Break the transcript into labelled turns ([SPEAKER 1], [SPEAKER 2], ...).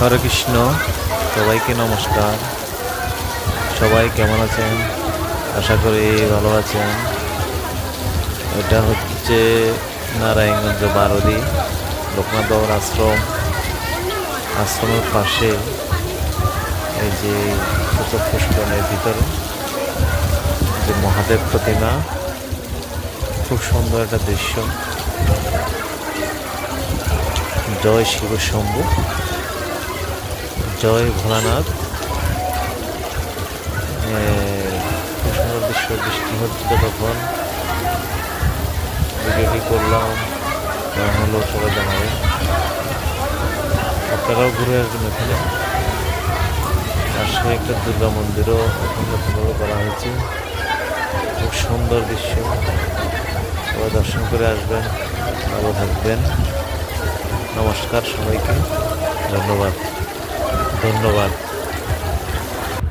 [SPEAKER 1] হরে কৃষ্ণ। সবাইকে নমস্কার। সবাই কেমন আছেন? আশা করি ভালো আছেন। এটা হচ্ছে নারায়ণগঞ্জ বারোদি লোকনাথ বাবার আশ্রমের পাশে এই যে ছোট পুষ্করণের ভিতরে যে মহাদেব প্রতিমা, খুব সুন্দর একটা দৃশ্য। জয় শিব শম্ভু, জয় ভোলানাথ। খুব সুন্দর দৃশ্য। বৃষ্টি হচ্ছে তখন ভিডিওটি করলাম, কেমন হলো সবাই জানাবেন। আপনারাও ঘুরে আসবেন। এখানে পাশে একটা দুর্গা মন্দিরও এখন নতুনভাবে করা হয়েছে। খুব সুন্দর দৃশ্য। সবাই দর্শন করে আসবেন, ভালো থাকবেন। নমস্কার সবাইকে। ধন্যবাদ।